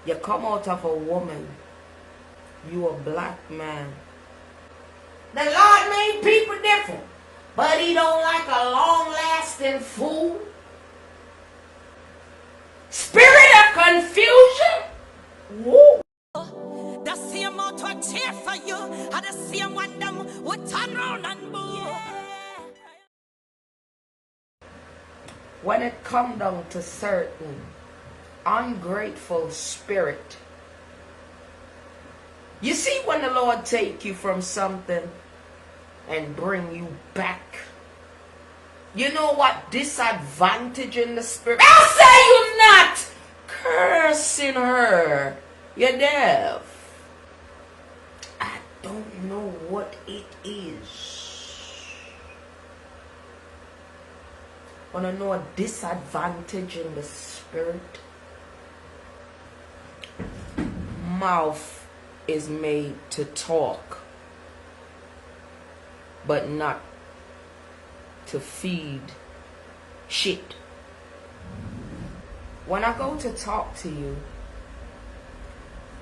You come out of a woman. You a black man. The Lord made people different, but he don't like a long-lasting fool. Spirit of confusion. Woo. The same out to cheer for you, and the same one them would turn around and move. When it come down to certain ungrateful spirit, you see when the Lord take you from something and bring you back, you know what disadvantage in the spirit? I'll say you not cursing her. You're deaf. I don't know what it is. Want to know a disadvantage in the spirit? Mouth is made to talk, but not to feed shit. When I go to talk to you,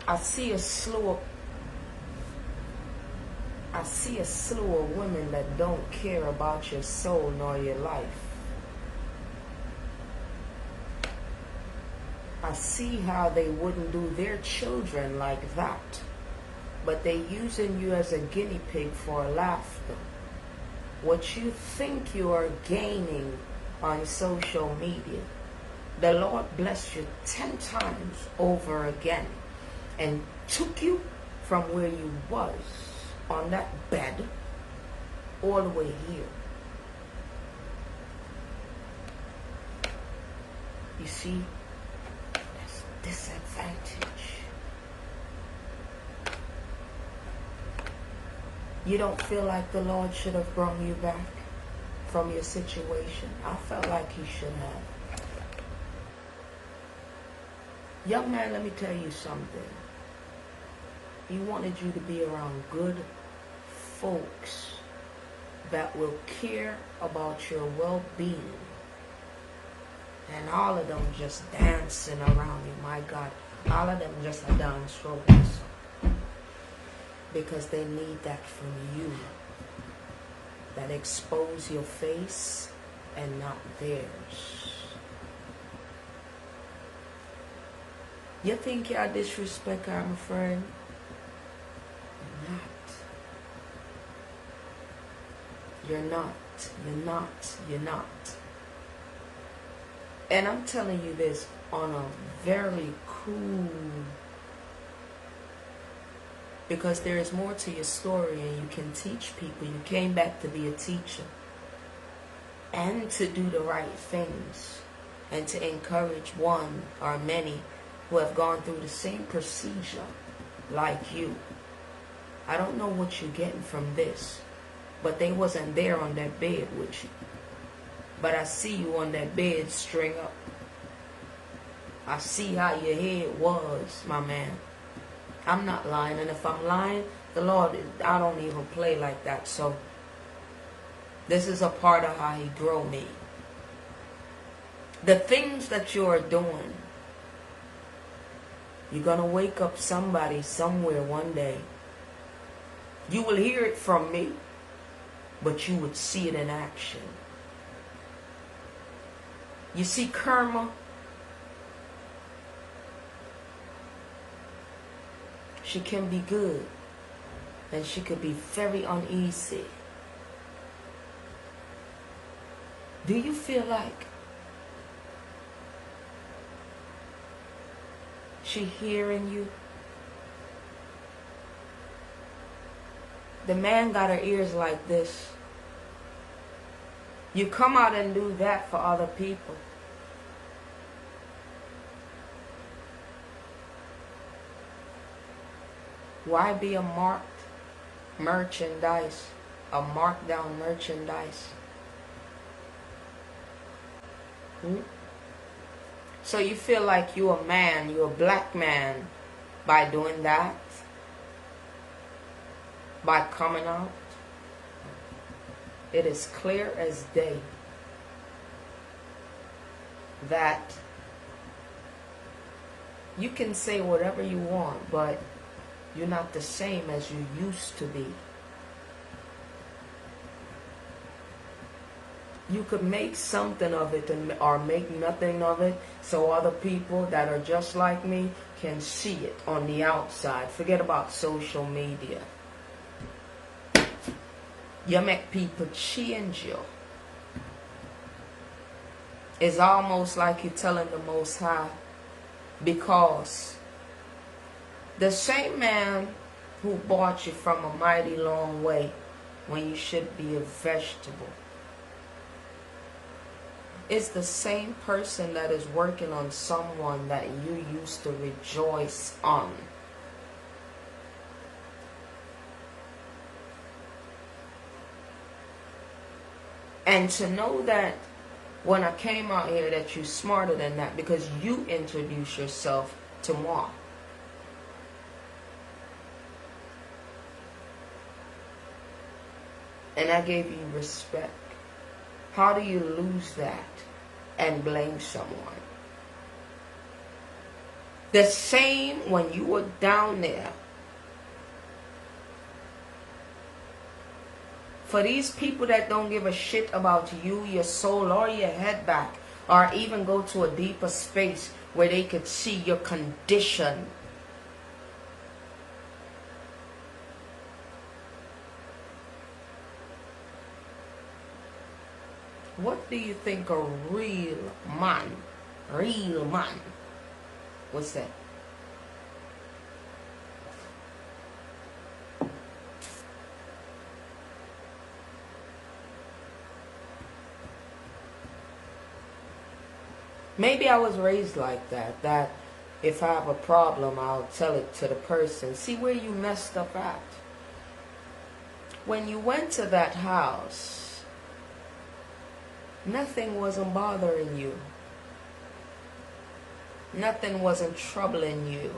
I see a slew of women that don't care about your soul nor your life. I see how they wouldn't do their children like that, but they using you as a guinea pig for laughter. What you think you are gaining on social media, the Lord bless you 10 times over again and took you from where you was on that bed all the way here. You see, that's disadvantage. You don't feel like the Lord should have brought you back from your situation? I felt like he should have. Young man, let me tell you something. He wanted you to be around good folks that will care about your well-being. And all of them just dancing around you. My God, all of them just a dance robots. Because they need that from you. That expose your face and not theirs. You think y'all disrespect her, my friend? You're not. You're not. You're not. And I'm telling you this on a very cool, because there is more to your story and you can teach people. You came back to be a teacher and to do the right things and to encourage one or many who have gone through the same procedure like you. I don't know what you're getting from this, but they wasn't there on that bed with you. But I see you on that bed string up. I see how your head was, my man. I'm not lying, and if I'm lying, the Lord, I don't even play like that. So this is a part of how he grew me. The things that you are doing, you're going to wake up somebody somewhere one day. You will hear it from me, but you would see it in action. You see, karma, she can be good, and she could be very uneasy. Do you feel like she hearing you? The man got her ears like this. You come out and do that for other people. Why be a marked merchandise? A marked down merchandise? So you feel like you're a man, you're a black man by doing that? By coming out? It is clear as day You can say whatever you want, but you're not the same as you used to be. You could make something of it or make nothing of it, so other people that are just like me can see it on the outside. Forget about social media. You make people change you. It's almost like you're telling the Most High, because the same man who bought you from a mighty long way when you should be a vegetable is the same person that is working on someone that you used to rejoice on. And to know that when I came out here that you're smarter than that, because you introduce yourself to moi. And I gave you respect. How do you lose that and blame someone? The same when you were down there. For these people that don't give a shit about you, your soul, or your head back, or even go to a deeper space where they could see your condition. What do you think a real man, what's that? Maybe I was raised like that, that if I have a problem, I'll tell it to the person. See where you messed up at. When you went to that house, nothing wasn't bothering you. Nothing wasn't troubling you.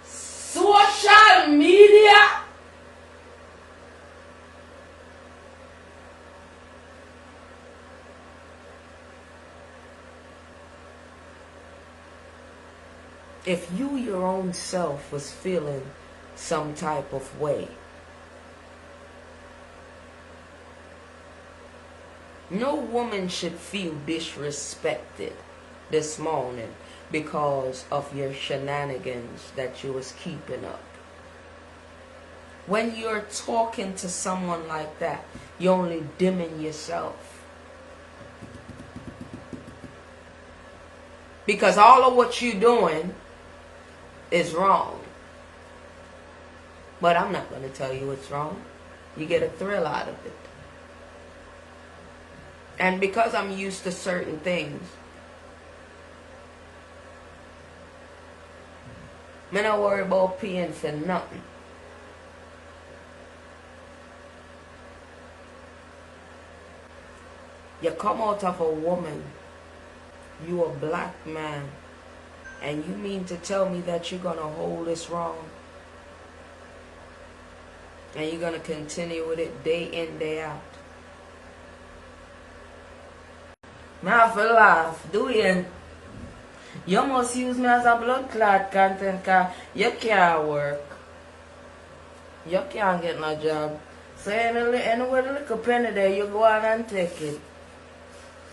Social media. If you, your own self, was feeling some type of way, no woman should feel disrespected this morning because of your shenanigans that you was keeping up. When you're talking to someone like that, you're only dimming yourself. Because all of what you're doing is wrong. But I'm not going to tell you it's wrong. You get a thrill out of it. And because I'm used to certain things, I don't worry about paying for nothing. You come out of a woman, you a black man, and you mean to tell me that you're going to hold this wrong? And you're going to continue with it day in, day out? I have to laugh. Dwayne, you must use me as a blood clot content, because you can't work. You can't get no job. So anywhere the little penny there, you go on and take it.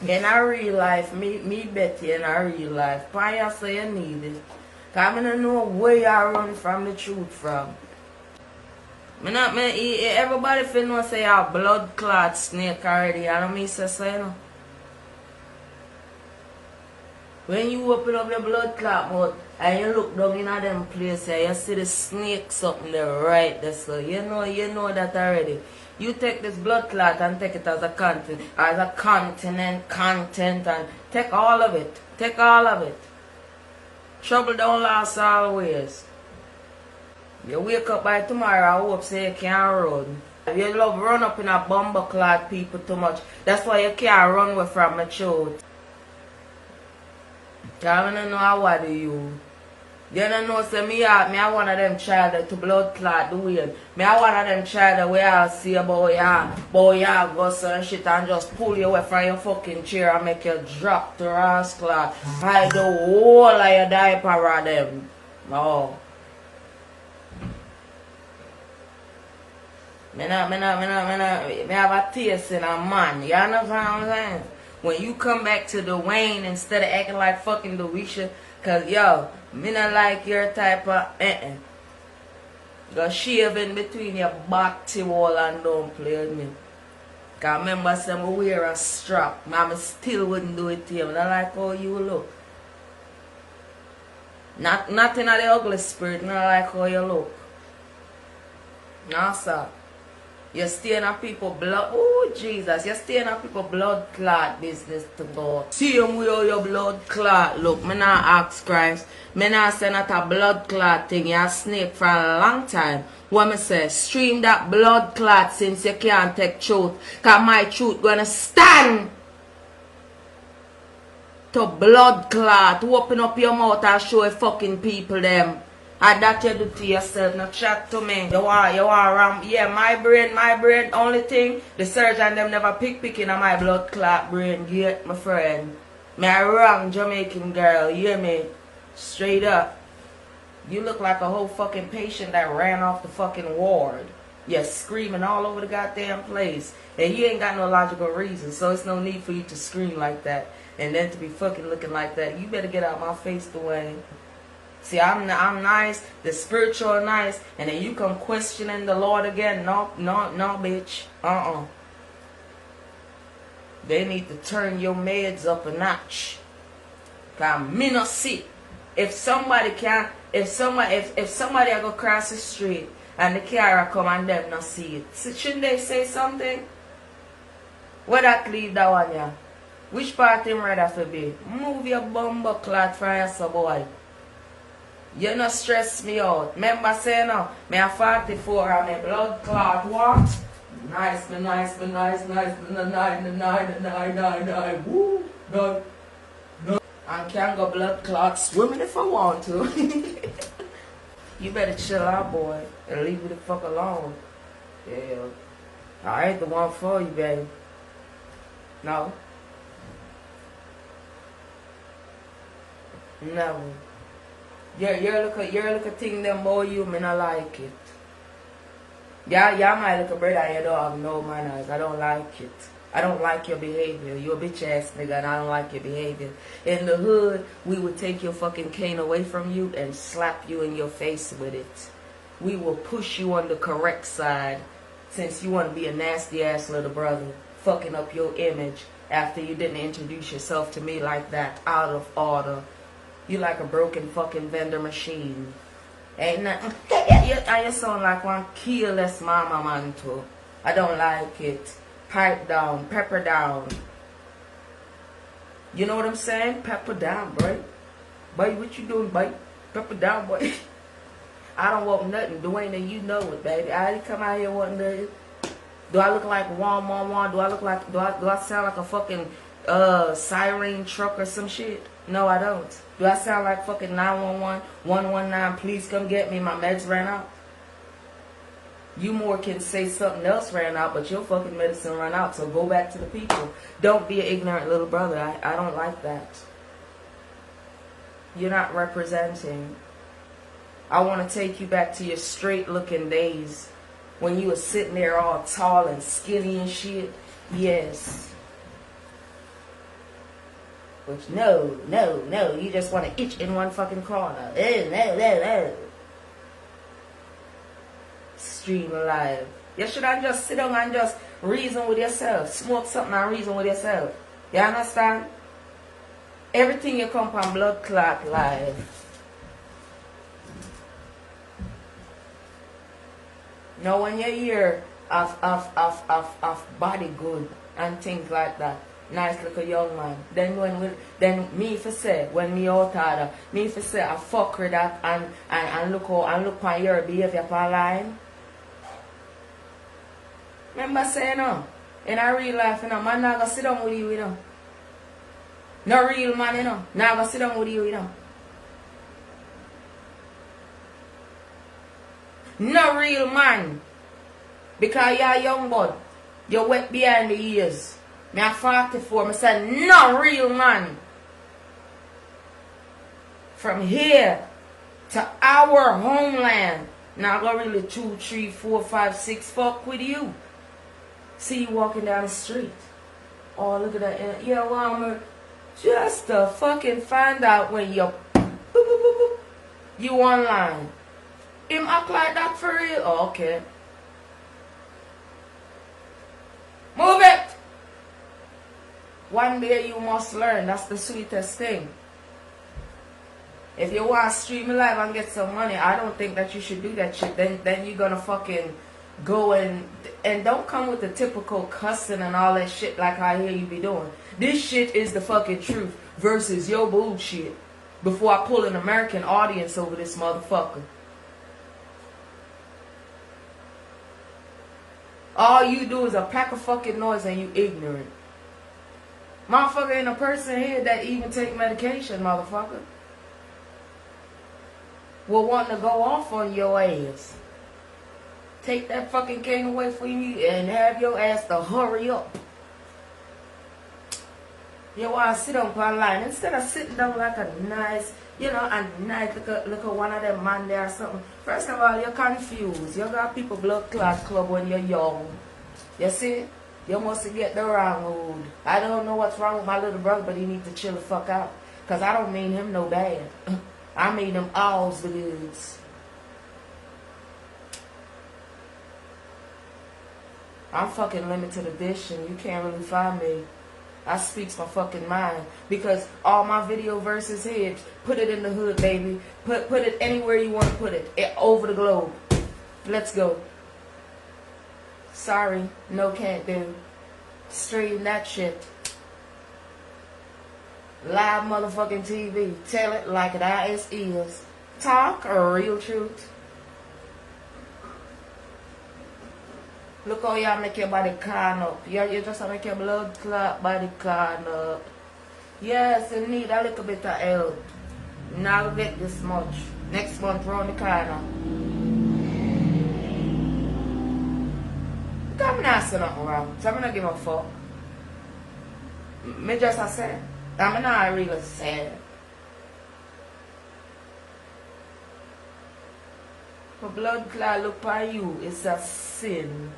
In a real life, me bet you in a real life. Paya say you need it. Because I don't know where you run from the truth from. Everybody feel no say you're a blood clot snake already. I don't mean say so, you know. When you open up your blood clot mouth and you look down in them places, you see the snake something there right there. So you know that already. You take this blood clot and take it as a content, content, and take all of it. Take all of it. Trouble don't last always. You wake up by tomorrow, I hope say you can't run. You love run up in a bomber clot people too much. That's why you can't run away from the truth. I don't know what do you. You don't know, say me I one of them child to blood clot Dwayne. Me I one of them child where I see a boy, go and shit and just pull you away from your fucking chair and make you drop to ass clot. Hide the whole of your diaper of them. No. Me have a taste in a man. You understand what I'm saying? When you come back to Dwayne instead of acting like fucking Dewisha, cause yo, me not like your type of Go shave in between your body wall and don't play with me. Cause remember some wear a strap. Mama still wouldn't do it to you. I don't like how you look. Not in the ugly spirit, not like how you look. No sir. You're staying on people blood. Oh, Jesus. You're staying on people blood clot business to go. See him with all your blood clot. Look, me not ask Christ. Me not say not a blood clot thing. You're a snake for a long time. What me say? Stream that blood clot since you can't take truth. Cause my truth gonna stand to blood clot. Open up your mouth and show a fucking people them. And that you do to yourself, not chat to me. You are yeah, my brain, only thing, the surgeon them never picking on my blood clot brain, get my friend. Me a wrong Jamaican girl, you hear me? Straight up. You look like a whole fucking patient that ran off the fucking ward. You're screaming all over the goddamn place. And you ain't got no logical reason, so it's no need for you to scream like that. And then to be fucking looking like that. You better get out my face, Dwayne. See, I'm nice, the spiritual nice, and then you come questioning the Lord again. No, bitch. They need to turn your meds up a notch. Cause me not see. If somebody go cross the street and the car come and them not see it, so shouldn't they say something? Where that leave that one, yeah? Which part him rather for be? Move your bumbo clot from your boy. You not stress me out. Remember saying no, me a 44 and my blood clot what? Nice, woo, no. And can go blood clot swimming if I want to. You better chill out, boy, and leave me the fuck alone. Yeah, I ain't the one for you, baby. No. Never. You're look a thing them boy you me not like it. Yeah, my little brother, you don't have no manners. I don't like it. I don't like your behavior. You're a bitch ass nigga and I don't like your behavior. In the hood, we would take your fucking cane away from you and slap you in your face with it. We will push you on the correct side since you want to be a nasty ass little brother, fucking up your image after you didn't introduce yourself to me like that, out of order. You like a broken fucking vendor machine. Ain't nothing. You sound like one keyless mama man too. I don't like it. Pipe down, pepper down. You know what I'm saying? Pepper down, boy. Boy, what you doing, boy? Pepper down, boy. I don't want nothing. Dwayne, and you know it, baby. I didn't come out here wanting nothing. Do I look like 111? Do I sound like a fucking siren truck or some shit? No, I don't. Do I sound like fucking 911, 119, please come get me, my meds ran out? You more can say something else ran out, but your fucking medicine ran out, so go back to the people. Don't be an ignorant little brother. I don't like that. You're not representing. I want to take you back to your straight looking days when you were sitting there all tall and skinny and shit. Yes. Which, no, you just want to itch in one fucking corner. No. Stream alive. You should have just sit down and just reason with yourself. Smoke something and reason with yourself. You understand? Everything you come from blood clot live. Now when you hear of body good and things like that, nice little young man. Then me for say when me out order, me for say I fuck with that and look on your behavior for line. Remember saying no? In a real life, you know, man not gonna sit down with you, you know. No real man, you know, not gonna sit down with you, you know. No real man. Because you're a young bud. You're wet behind the ears. Me at 44, I said, no real man. From here to our homeland. Now I go really 2, 3, 4, 5, 6 fuck with you. See you walking down the street. Oh, look at that. Yeah, well, I'm just to fucking find out when you're boop, boop, boop, boop, you online. Him act like that for real? Oh, okay. Move it! One day you must learn. That's the sweetest thing. If you want to stream live and get some money, I don't think that you should do that shit. Then you're gonna fucking go and don't come with the typical cussing and all that shit like I hear you be doing. This shit is the fucking truth versus your bullshit. Before I pull an American audience over this motherfucker. All you do is a pack of fucking noise and you ignorant. Motherfucker ain't a person here that even take medication, motherfucker. Will want to go off on your ass. Take that fucking cane away from you and have your ass to hurry up. You want to sit on one line instead of sitting down like a nice, you know, a nice look at one of them man there or something. First of all, you're confused. You got people blood clot club when you're young. You see? You must get the wrong mood. I don't know what's wrong with my little brother, but he needs to chill the fuck out. Because I don't mean him no bad. I mean him all's the goods. I'm fucking limited edition. You can't really find me. I speaks my fucking mind. Because all my video verses here, put it in the hood, baby. Put it anywhere you want to put it. Over the globe. Let's go. Sorry, no can't do. Stream that shit. Live motherfucking TV. Tell it like it is. Talk or real truth. Look how y'all make your body calm up. You just make your blood clot body calm up. Yes, you need a little bit of help. Not get this much. Next month round the corner. I'm not saying nothing wrong. So I'm not give a fuck. Me just I said. I'm not really sad. For blood clot look on you, it's a sin.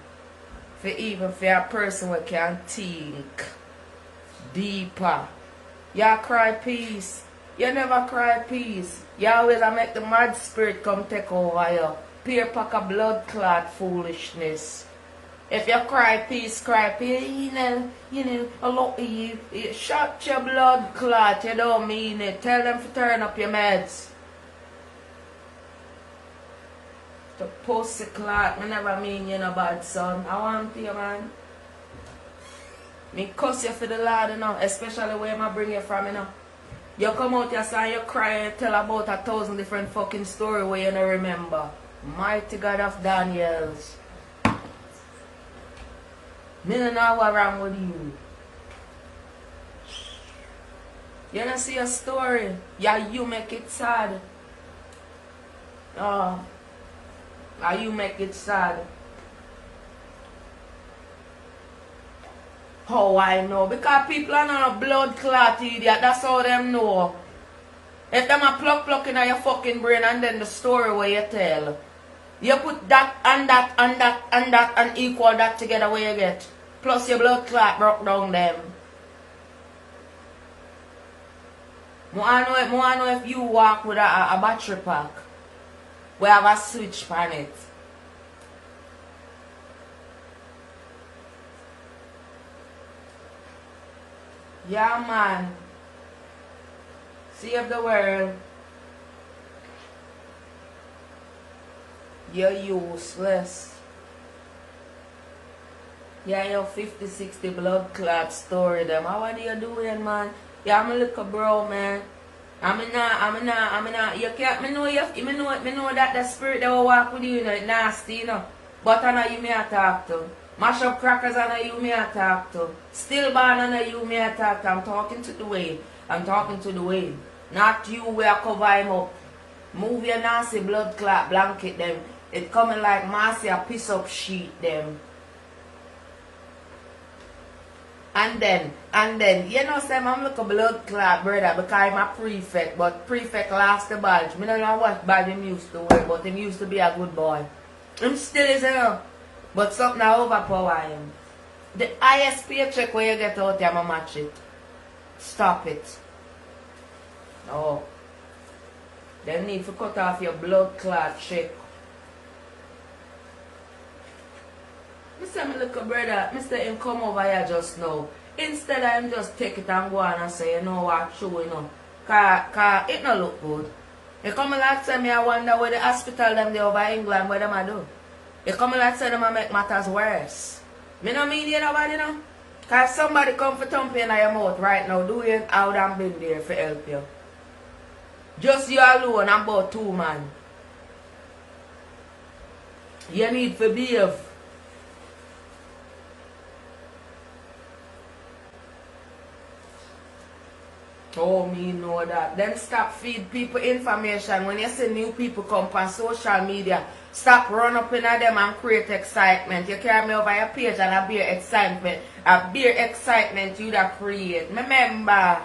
For even for a person who can think deeper. Y'all cry peace. You never cry peace. You always make the mad spirit come take over you. Peer pack of blood clot foolishness. If you cry peace, you know, a lot of you shut your blood clot, you don't mean it. Tell them to turn up your meds. The pussy clot, I never mean you no bad son. I want you, man. Me cuss you for the Lord, you know, especially where I bring you from, you know. You come out here and you cry and tell about 1,000 different fucking stories where you don't remember. Mighty God of Daniels. Me don't know what's wrong with you. You don't see a story. Yeah, you make it sad. You make it sad. How I know? Because people are not a blood clot idiot. That's how them know. If them a pluck in your fucking brain and then the story where you tell. You put that and that and that and that and equal that together where you get. Plus your blood clot broke down them. I know if you walk with a battery pack. We have a switch on it. Yeah, man. Save the world. You're useless. Yeah, your 50, 60 blood clot story them. How are you doing, man? Yeah, I'm a little bro, man. I'm not. You can't, me know that the spirit that will walk with you, you know, it's nasty, you know. But I know you may talk to. Mash up crackers, I know you may talk to. Stillborn, I know you may talk to. I'm talking to Dwayne. Not you where I cover him up. Move your nasty blood clot blanket them. It coming like Marcy a piece up sheet them. And then, you know, say I'm look a blood clot brother because I'm a prefect, but prefect lost the badge. I don't know what badge him used to wear, but him used to be a good boy. Him still is here, but something overpower him. The highest paycheck where you get out there, I'ma match it. Stop it. Oh. They need to cut off your blood clot check. Mr. My little brother, Mr. him come over here just now. Instead of him just take it and go on and say, you know what, true, you know. Cause it no look good. He come like say me I wonder where the hospital them they over England, where them I do. He come like say them I make matters worse. Me no mean you nobody, you know. Cause if somebody come for thumping in your mouth right now, do you out and been there for help you. Just you alone and about 2 man. You need to behave. Oh, me know that. Then stop feed people information. When you see new people come on social media, stop run up in them and create excitement. You carry me over your page and a beer excitement. A beer excitement you that create. Remember.